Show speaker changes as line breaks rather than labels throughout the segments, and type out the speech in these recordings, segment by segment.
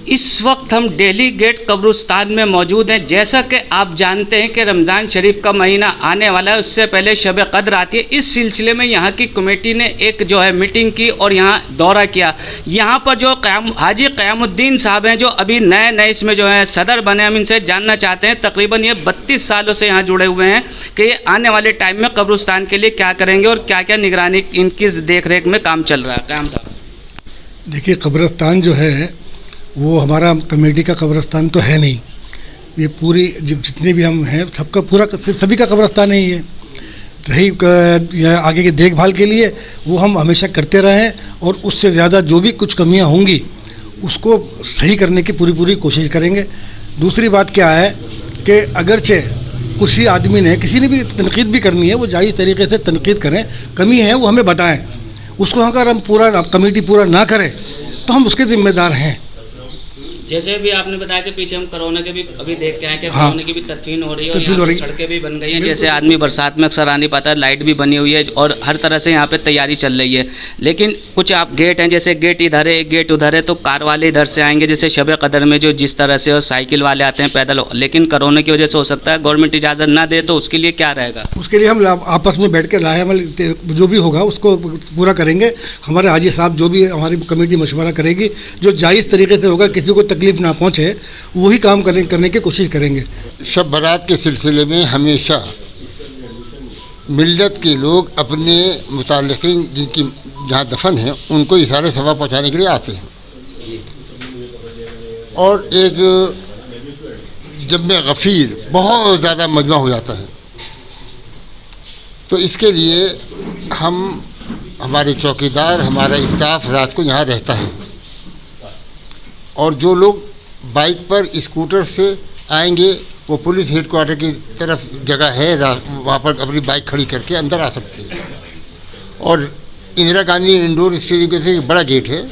इस वक्त हम डेली गेट कब्रिस्तान में मौजूद हैं। जैसा कि आप जानते हैं कि रमज़ान शरीफ का महीना आने वाला है, उससे पहले शब कद्र आती है। इस सिलसिले में यहाँ की कमेटी ने एक जो है मीटिंग की और यहाँ दौरा किया। यहाँ पर जो हाजी क़यामुद्दीन साहब हैं, जो अभी नए इसमें जो है सदर बने, हम इनसे जानना चाहते हैं। तकरीबन ये 32 सालों से यहाँ जुड़े हुए हैं कि ये आने वाले टाइम में कब्रिस्तान के लिए क्या करेंगे और क्या क्या निगरानी इनकी देख रेख में काम चल रहा है। क़याम साहब,
देखिए, कब्रिस्तान जो है वो हमारा कमेटी का कब्रिस्तान तो है नहीं। ये पूरी जितने भी हम हैं सबका पूरा सभी का कब्रिस्तान नहीं है। रही आगे की देखभाल के लिए वो हम हमेशा करते रहे हैं और उससे ज़्यादा जो भी कुछ कमियां होंगी उसको सही करने की पूरी कोशिश करेंगे। दूसरी बात क्या है कि अगरचे किसी आदमी ने किसी ने भी तनकीद भी करनी है, वो जायज़ तरीके से तनकीद करें, कमी है वो हमें बताएं। उसको अगर हम कमेटी पूरा ना करें तो हम उसके ज़िम्मेदार हैं।
जैसे भी आपने बताया कि पीछे हम कोरोना के भी अभी देख के आए कि
हाँ,
कोरोना की भी तदफीन हो रही है और यहाँ पे सड़कें भी बन गई हैं। जैसे आदमी बरसात में अक्सर आ नहीं पाता, लाइट भी बनी हुई है और हर तरह से यहाँ पे तैयारी चल रही है। लेकिन कुछ आप गेट हैं, जैसे गेट इधर है, एक गेट उधर है, तो कार वाले इधर से आएंगे, जैसे शब कदर में जो जिस तरह से, और साइकिल वाले आते हैं पैदल। लेकिन कोरोना की वजह से हो सकता है गवर्नमेंट इजाज़त ना दे, तो उसके लिए क्या रहेगा? उसके लिए हम
आपस में बैठ के लाहेमल जो भी होगा उसको पूरा करेंगे। हमारे हाजी साहब जो भी हमारी कमेटी मशवरा करेगी, जो जायज़ तरीके से होगा, किसी को तकलीफ ना पहुँचे, वही काम करने की कोशिश करेंगे।
शब बारात के सिलसिले में हमेशा मिल्लत के लोग अपने मुताल्लिक़ीन जिनकी जहाँ दफन है उनको इशारे सवाब पहुँचाने के लिए आते हैं। और एक जब में गफ़ीर बहुत ज़्यादा मजमा हो जाता है, तो इसके लिए हमारे चौकीदार, हमारा स्टाफ रात को यहाँ रहता है। और जो लोग बाइक पर स्कूटर से आएंगे वो पुलिस हेडक्वार्टर की तरफ जगह है, वहाँ पर अपनी बाइक खड़ी करके अंदर आ सकते हैं। और इंदिरा गांधी इंडोर स्टेडियम के से एक बड़ा गेट है,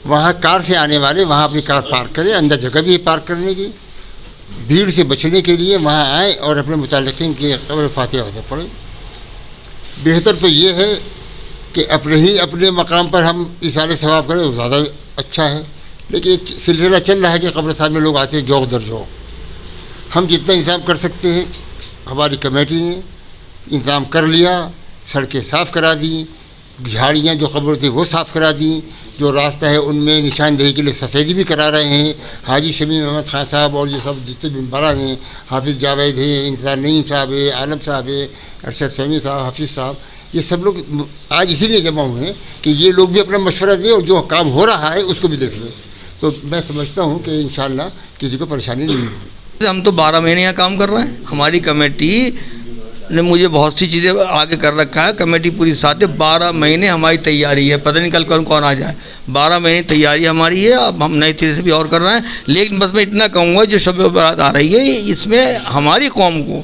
वहाँ कार से आने वाले वहाँ अपनी कार पार्क करें। अंदर जगह भी है पार्क करने की। भीड़ से बचने के लिए वहाँ आएँ और अपने मुताल्लिक़ीन की क़ब्र फातिहा वगैरह पढ़ें। बेहतर तो ये है कि अपने मकाम पर हम इशारे सवाब करें, वो ज़्यादा अच्छा है। लेकिन एक सिलसिला चल रहा है कि कब्रिस्तान में लोग आते हैं जौक दर जौक। हम जितना इंतज़ाम कर सकते हैं हमारी कमेटी ने इंतज़ाम कर लिया। सड़कें साफ़ करा दी, झाड़ियाँ जो कब्र थी वो साफ़ करा दी, जो रास्ता है उनमें निशानदेही के लिए सफ़ेदी भी करा रहे हैं। हाजी शमीम अहमद खान साहब और ये सब जितने भी बड़ा हैं, हाफिज़ जावेद है, इंतज़ार नईम साहब है, आलम साहब है, अरशद फ़हमी साहब, हाफिज़ साहब, ये सब लोग आज इसीलिए जमा हुए हैं कि ये लोग भी अपना मशवरा दें और जो काम हो रहा है उसको भी देख लें। तो मैं समझता हूँ कि इंशाअल्लाह किसी को परेशानी नहीं होगी।
हम तो 12 महीने यहाँ काम कर रहे हैं। हमारी कमेटी ने मुझे बहुत सी चीज़ें आगे कर रखा है। कमेटी पूरी साथ है। 12 महीने हमारी तैयारी है, पता नहीं कल कौन आ जाए। 12 महीने तैयारी हमारी है। अब हम नई तरीके से भी और कर रहे हैं। लेकिन बस मैं इतना कहूँगा, जो शब बारात आ रही है इसमें हमारी कौम को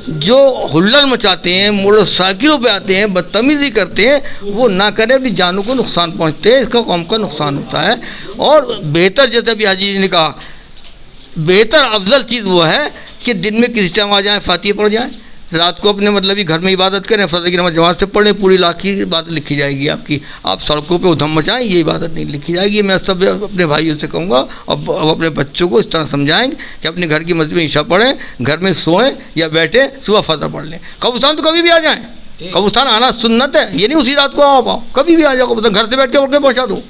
जो हुल्लड़ मचाते हैं, मोटरसाइकिलों पे आते हैं, बदतमीज़ी करते हैं, वो ना करें। अपनी जानों को नुकसान पहुंचते हैं, इसका कौम का नुकसान होता है। और बेहतर, जैसे भी हाजी जी ने कहा, बेहतर अफजल चीज़ वो है कि दिन में किसी टाइम आ जाए, फातिहा पढ़ जाए, रात को अपने मतलब ही घर में इबादत करें, फजर की नमाज़ जमात से पढ़ें, पूरी लाख की इबादत लिखी जाएगी आपकी। आप सड़कों पे उधम मचाएं, ये इबादत नहीं लिखी जाएगी। मैं सब अपने भाइयों से कहूँगा और अपने बच्चों को इस तरह समझाएंगे कि अपने घर की मस्जिद में ईशा पढ़ें, घर में सोएं या बैठें, सुबह फजर पढ़ लें। कब्रिस्तान तो कभी भी आ जाएँ, कब्रिस्तान आना सुन्नत है, ये नहीं उसी रात को आओ, कभी भी आ जाओ कब्रिस्तान, घर से बैठ के उठ के पहुँचा दो,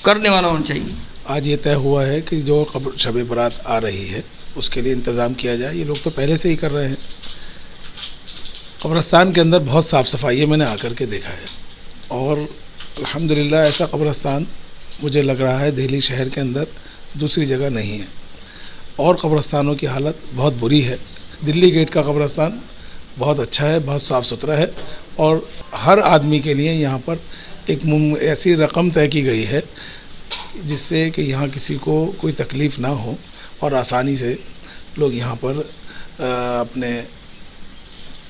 करने वाला होना चाहिए।
आज ये तय हुआ है कि जो शब बारात आ रही है उसके लिए इंतज़ाम किया जाए। ये लोग तो पहले से ही कर रहे हैं। कब्रिस्तान के अंदर बहुत साफ़ सफाई है, मैंने आकर के देखा है। और अल्हम्दुलिल्लाह ऐसा कब्रिस्तान मुझे लग रहा है दिल्ली शहर के अंदर दूसरी जगह नहीं है। और कब्रिस्तानों की हालत बहुत बुरी है। दिल्ली गेट का कब्रिस्तान बहुत अच्छा है, बहुत साफ़ सुथरा है। और हर आदमी के लिए यहाँ पर एक ऐसी रकम तय की गई है जिससे कि यहाँ किसी को कोई तकलीफ़ ना हो और आसानी से लोग यहाँ पर अपने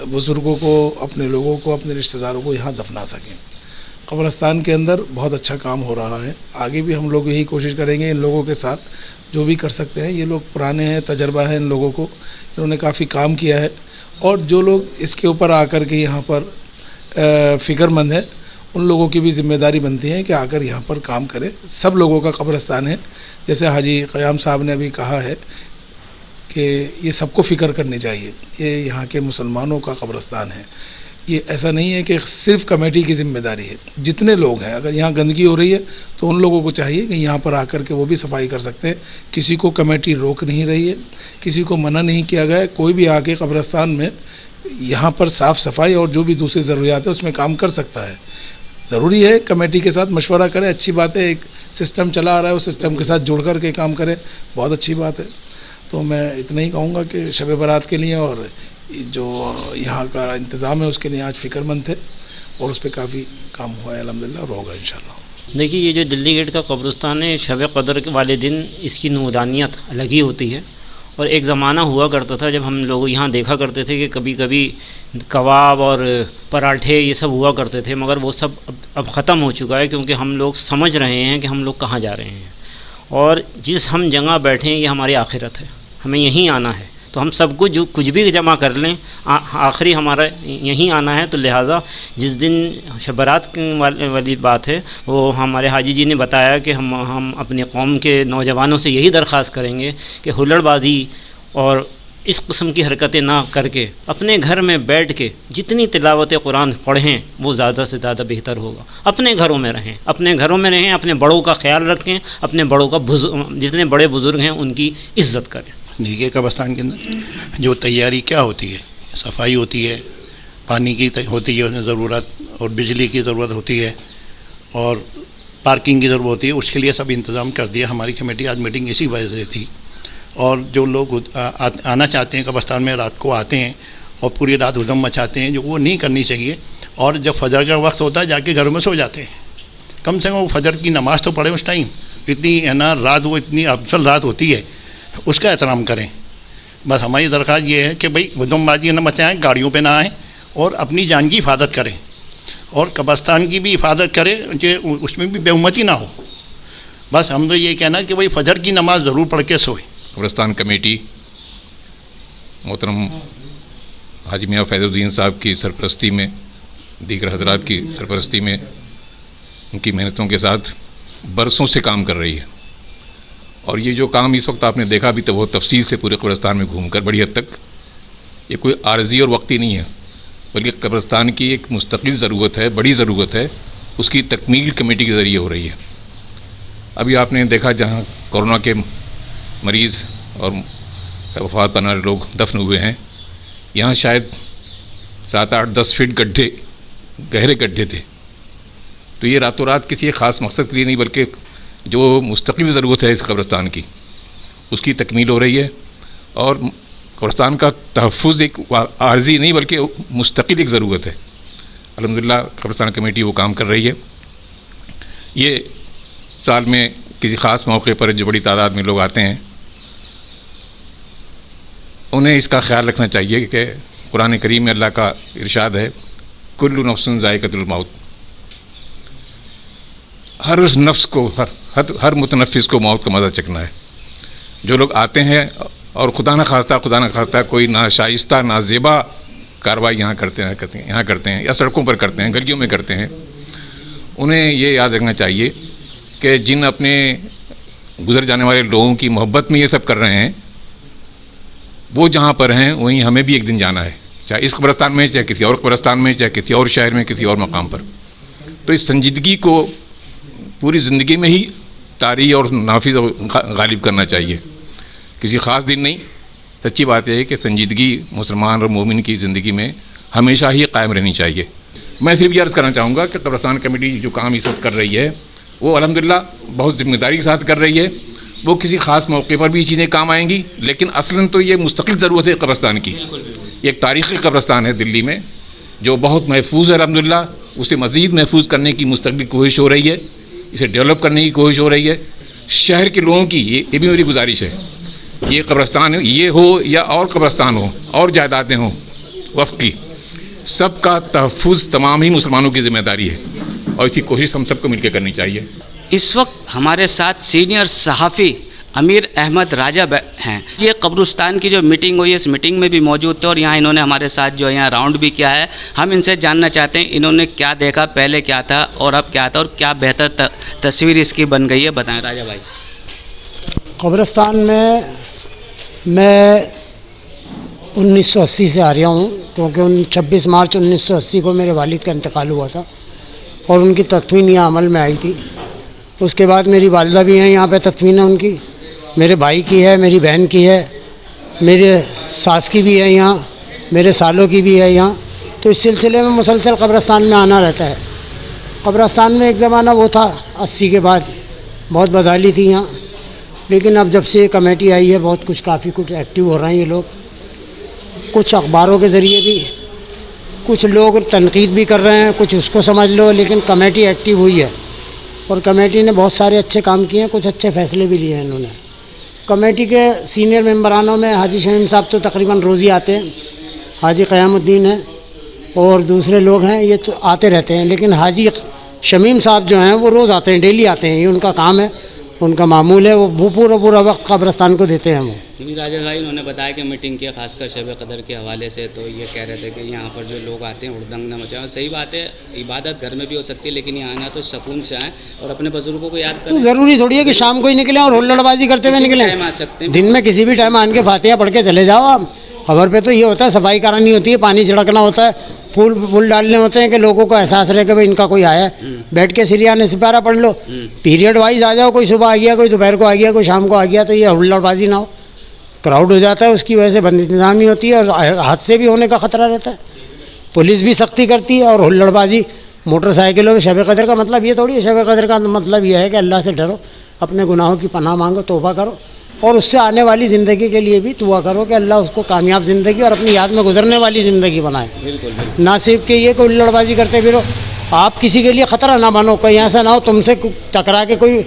बुज़ुर्गों को, अपने लोगों को, अपने रिश्तेदारों को यहाँ दफना सकें। कब्रिस्तान के अंदर बहुत अच्छा काम हो रहा है। आगे भी हम लोग यही कोशिश करेंगे इन लोगों के साथ जो भी कर सकते हैं। ये लोग पुराने हैं, तजर्बा है इन लोगों को, इन्होंने काफ़ी काम किया है। और जो लोग इसके ऊपर आकर के यहाँ पर फ़िक्रमंद है ان لوگوں کی بھی ذمہ داری بنتی ہے کہ آ کر یہاں پر کام کرے. سب لوگوں کا قبرستان ہے. جیسے حاجی قیام صاحب نے ابھی کہا ہے کہ یہ سب کو فکر کرنی چاہیے, یہ یہاں کے مسلمانوں کا قبرستان ہے. یہ ایسا نہیں ہے کہ صرف کمیٹی کی ذمہ داری ہے. جتنے لوگ ہیں, اگر یہاں گندگی ہو رہی ہے تو ان لوگوں کو چاہیے کہ یہاں پر آ کر کے وہ بھی صفائی کر سکتے ہیں. کسی کو کمیٹی روک نہیں رہی ہے, کسی کو منع نہیں کیا گیا ہے. کوئی بھی آ کے قبرستان میں یہاں پر صاف صفائی اور جو بھی دوسری ضروریات ہے اس میں کام کر سکتا ہے. ضروری ہے کمیٹی کے ساتھ مشورہ کرے, اچھی بات ہے. ایک سسٹم چلا آ رہا ہے, اس سسٹم کے ساتھ جڑ کر کے کام کرے, بہت اچھی بات ہے. تو میں اتنا ہی کہوں گا کہ شب برات کے لیے اور جو یہاں کا انتظام ہے اس کے لیے آج فکر مند تھے اور اس پہ کافی کام ہوا ہے الحمدللہ, اور ہوگا انشاءاللہ.
دیکھیے یہ جو دلی گیٹ کا قبرستان ہے, شب قدر کے والے دن اس کی نورانیت الگ ہی ہوتی ہے. اور ایک زمانہ ہوا کرتا تھا جب ہم لوگ یہاں دیکھا کرتے تھے کہ کبھی کبھی کباب اور پراٹھے یہ سب ہوا کرتے تھے, مگر وہ سب اب ختم ہو چکا ہے, کیونکہ ہم لوگ سمجھ رہے ہیں کہ ہم لوگ کہاں جا رہے ہیں. اور جس ہم جگہ بیٹھے ہیں یہ ہماری آخرت ہے, ہمیں یہیں آنا ہے. تو ہم سب کو جو کچھ بھی جمع کر لیں, آخری ہمارا یہیں آنا ہے. تو لہٰذا جس دن شبرات والی بات ہے وہ ہمارے حاجی جی نے بتایا کہ ہم اپنے قوم کے نوجوانوں سے یہی درخواست کریں گے کہ ہلڑ بازی اور اس قسم کی حرکتیں نہ کر کے اپنے گھر میں بیٹھ کے جتنی تلاوت قرآن پڑھیں وہ زیادہ سے زیادہ بہتر ہوگا. اپنے گھروں میں رہیں, اپنے بڑوں کا خیال رکھیں, اپنے بڑوں کا جتنے بڑے بزرگ ہیں ان کی عزت کریں.
دیکھیے قبرستان کے اندر جو تیاری کیا ہوتی ہے, صفائی ہوتی ہے, پانی کی ہوتی ہے اس میں ضرورت, اور بجلی کی ضرورت ہوتی ہے, اور پارکنگ کی ضرورت ہوتی ہے. اس کے لیے سب انتظام کر دیا ہماری کمیٹی. آج میٹنگ اسی وجہ سے تھی. اور جو لوگ آنا چاہتے ہیں قبرستان میں, رات کو آتے ہیں اور پوری رات ہدم مچاتے ہیں, جو وہ نہیں کرنی چاہیے. اور جب فجر کا وقت ہوتا ہے جا کے گھروں میں سو جاتے ہیں. کم سے کم وہ فجر کی نماز تو پڑھیں اس ٹائم. اتنی ہے نا رات, وہ اتنی افضل رات ہوتی ہے, اس کا احترام کریں. بس ہماری درخواست یہ ہے کہ بھئی ہدم بازی نہ مچائیں, گاڑیوں پہ نہ آئیں, اور اپنی جان کی حفاظت کریں, اور قبرستان کی بھی حفاظت کریں کہ اس میں بھی بے امتی نہ ہو. بس ہم تو یہ کہنا کہ بھئی فجر کی نماز ضرور پڑھ کے سوئیں.
قبرستان کمیٹی محترم حاجی میاں فیض الدین صاحب کی سرپرستی میں, دیگر حضرات کی سرپرستی میں, ان کی محنتوں کے ساتھ برسوں سے کام کر رہی ہے. اور یہ جو کام اس وقت آپ نے دیکھا بھی تو بہت تفصیل سے پورے قبرستان میں گھوم کر بڑی حد تک, یہ کوئی عارضی اور وقتی نہیں ہے, بلکہ قبرستان کی ایک مستقل ضرورت ہے, بڑی ضرورت ہے. اس کی تکمیل کمیٹی کے ذریعے ہو رہی ہے. ابھی آپ نے دیکھا جہاں کورونا کے مریض اور وفات پانے والے لوگ دفن ہوئے ہیں, یہاں شاید 7, 8, 10 فٹ گڈھے, گہرے گڈھے تھے. تو یہ راتوں رات کسی ایک خاص مقصد کے لیے نہیں, بلکہ جو مستقل ضرورت ہے اس قبرستان کی, اس کی تکمیل ہو رہی ہے. اور قبرستان کا تحفظ ایک عارضی نہیں بلکہ مستقل ایک ضرورت ہے. الحمدللہ قبرستان کمیٹی وہ کام کر رہی ہے. یہ سال میں کسی خاص موقع پر جو بڑی تعداد میں لوگ آتے ہیں, انہیں اس کا خیال رکھنا چاہیے کہ قرآن کریم میں اللہ کا ارشاد ہے, کل نفس ذائقۃ الموت. ہر اس نفس کو, ہر متنفس کو موت کا مزہ چکھنا ہے. جو لوگ آتے ہیں اور خدا نہ خواستہ کوئی ناشائستہ نازیبا کارروائی یہاں کرتے ہیں یا سڑکوں پر کرتے ہیں, گلیوں میں کرتے ہیں, انہیں یہ یاد رکھنا چاہیے کہ جن اپنے گزر جانے والے لوگوں کی محبت میں یہ سب کر رہے ہیں, وہ جہاں پر ہیں وہیں ہمیں بھی ایک دن جانا ہے, چاہے اس قبرستان میں, چاہے کسی اور قبرستان میں, چاہے کسی اور شہر میں, کسی اور مقام پر. تو اس سنجیدگی کو پوری زندگی میں ہی طاری اور نافذ غالب کرنا چاہیے, کسی خاص دن نہیں. سچی بات یہ ہے کہ سنجیدگی مسلمان اور مومن کی زندگی میں ہمیشہ ہی قائم رہنی چاہیے. میں صرف یہ عرض کرنا چاہوں گا کہ قبرستان کمیٹی جو کام اس وقت کر رہی ہے وہ الحمدللہ بہت ذمہ داری کے ساتھ کر رہی ہے. وہ کسی خاص موقع پر بھی چیزیں کام آئیں گی, لیکن اصلاً تو یہ مستقل ضرورت ہے قبرستان کی. یہ ایک تاریخی قبرستان ہے دلی میں جو بہت محفوظ ہے الحمدللہ. اسے مزید محفوظ کرنے کی مستقل کوشش ہو رہی ہے, اسے ڈیولپ کرنے کی کوشش ہو رہی ہے. شہر کے لوگوں کی یہ بھی میری گزارش ہے, یہ قبرستان یہ ہو یا اور قبرستان ہو اور جائیدادیں ہوں وقف کی, سب کا تحفظ تمام ہی مسلمانوں کی ذمہ داری ہے, اور اسی کوشش ہم سب کو مل کے کرنی چاہیے.
اس وقت ہمارے ساتھ سینئر صحافی अमीर अहमद राजा हैं। ये कब्रिस्तान की जो मीटिंग हुई है, इस मीटिंग में भी मौजूद थे और यहाँ इन्होंने हमारे साथ जो है यहाँ राउंड भी किया है। हम इनसे जानना चाहते हैं इन्होंने क्या देखा, पहले क्या था और अब क्या था, और क्या बेहतर तस्वीर इसकी बन गई है, बताएं राजा भाई।
कब्रिस्तान में मैं 1980 से आ रहा हूँ, क्योंकि 26 मार्च 1980 को मेरे वालिद का इंतकाल हुआ था और उनकी तदफीन यहाँ अमल में आई थी। उसके बाद मेरी वालिदा भी हैं, यहाँ पे तदफीन है उनकी, मेरे भाई की है, मेरी बहन की है, मेरे सास की भी है यहाँ, मेरे सालों की भी है यहाँ। तो इस सिलसिले में मुसलसल कब्रिस्तान में आना रहता है। कब्रिस्तान में एक ज़माना वो था 80 के बाद, बहुत बदहाली थी यहाँ, लेकिन अब जब से ये कमेटी आई है बहुत कुछ, काफ़ी कुछ एक्टिव हो रहे हैं ये लोग। कुछ अखबारों के ज़रिए भी कुछ लोग तनकीद भी कर रहे हैं, कुछ उसको समझ लो, लेकिन कमेटी एक्टिव हुई है और कमेटी ने बहुत सारे अच्छे काम किए हैं, कुछ अच्छे फ़ैसले भी लिए हैं इन्होंने। कमेटी के सीनियर मेंबरानों में हाजी शमीम साहब तो तकरीबन रोज़ ही आते हैं, हाजी क़यामुद्दीन हैं और दूसरे लोग हैं, ये तो आते रहते हैं। लेकिन हाजी शमीम साहब जो हैं वो रोज़ आते हैं, डेली आते हैं, ये उनका काम है, उनका मामूल है, वो पूरा वक्त कब्रिस्तान को देते हैं वो।
राजा भाई उन्होंने बताया कि मीटिंग की खासकर शब कदर के हवाले से, तो ये कह रहे थे कि यहाँ पर जो लोग आते हैं हुड़दंग न मचाएं। सही बात है, इबादत घर में भी हो सकती है, लेकिन यहाँ आना तो सुकून से आएँ और अपने बुजुर्गों को याद करें।
तो ज़रूरी थोड़ी है कि शाम को ही निकलें और हुल्लड़बाजी करते हुए निकलें,
आ सकते हैं
दिन में किसी भी टाइम आन के फातिहा पढ़ के चले जाओ आप। खबर पे तो ये होता है सफाई करानी होती है, पानी छिड़कना होता है, फूल डालने होते हैं कि लोगों को एहसास रहे कि भाई इनका कोई आया है। बैठ के सिरियाने सिपारा पढ़ लो, पीरियड वाइज आ जाओ, कोई सुबह आ गया, कोई दोपहर को आ गया, कोई शाम को आ गया, तो ये हुल्लड़बाजी ना हो, क्राउड हो जाता है, उसकी वजह से बदइंतज़ामी होती है और हादसे भी होने का ख़तरा रहता है। पुलिस भी सख्ती करती है और हुल्लड़बाजी मोटरसाइकिलों में शब कदर का मतलब ये थोड़ी है, शब कदर का मतलब ये है कि अल्लाह से डरो, अपने गुनाहों की पनाह मांगो, तौबा करो और उससे आने वाली ज़िंदगी के लिए भी दुआ करो कि अल्लाह उसको कामयाब ज़िंदगी और अपनी याद में गुजरने वाली ज़िंदगी बनाए।
बिल्कुल।
ना सिर्फ कि ये कोई हुल्लड़बाजी करते फिरो, आप किसी के लिए ख़तरा ना बनो, कहीं ऐसा ना हो तुमसे टकरा के कोई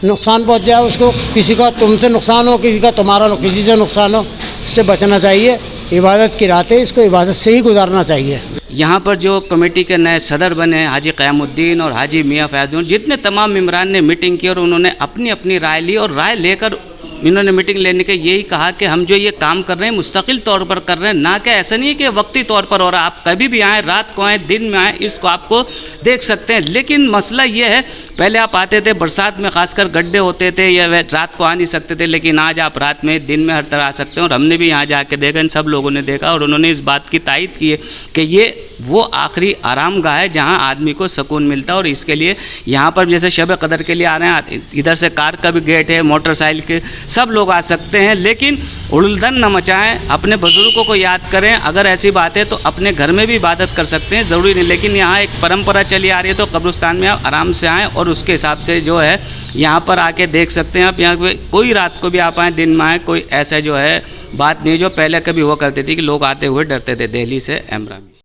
नुकसान पहुंच जाए उसको, किसी का तुमसे नुकसान हो, किसी का तुम्हारा किसी से नुकसान हो, इससे बचना चाहिए। इबादत की रात है, इसको इबादत से ही गुजारना चाहिए।
यहाँ पर जो कमेटी के नए सदर बने हाजी क़यामुद्दीन और हाजी मियाँ फैज़ुद्दीन, जितने तमाम मेंबरान ने मीटिंग की और उन्होंने अपनी अपनी राय ली और राय लेकर इन्होंने मीटिंग लेने के यही कहा कि हम जो ये काम कर रहे हैं मुस्तकिल तौर पर कर रहे हैं, ना कि ऐसा नहीं है कि वक्ती तौर पर हो रहा है। आप कभी भी आएँ, रात को आएँ, दिन में आएँ, इसको आपको देख सकते हैं। लेकिन मसला ये है, पहले आप आते थे बरसात में, खासकर गड्ढे होते थे या रात को आ नहीं सकते थे, लेकिन आज आप रात में दिन में हर तरह आ सकते हैं। और हमने भी यहाँ जाके देखा, इन सब लोगों ने देखा और उन्होंने इस बात की तायद की है कि ये वो आखिरी आराम गाह है जहाँ आदमी को सुकून मिलता है। और इसके लिए यहाँ पर जैसे शब कदर के लिए आ रहे हैं, इधर से कार का भी गेट है, मोटरसाइकिल के सब लोग आ सकते हैं, लेकिन उड़दन न मचाएं, अपने बुजुर्गों को याद करें। अगर ऐसी बात है तो अपने घर में भी इबादत कर सकते हैं, ज़रूरी नहीं। लेकिन यहाँ एक परंपरा चली आ रही है तो कब्रिस्तान में आप आराम से आएँ और उसके हिसाब से जो है यहाँ पर आके देख सकते हैं आप। यहाँ पे कोई रात को भी आप आएँ, दिन में आएँ, कोई ऐसा जो है बात नहीं जो पहले कभी हुआ करती थी कि लोग आते हुए डरते थे दिल्ली से एमरा में।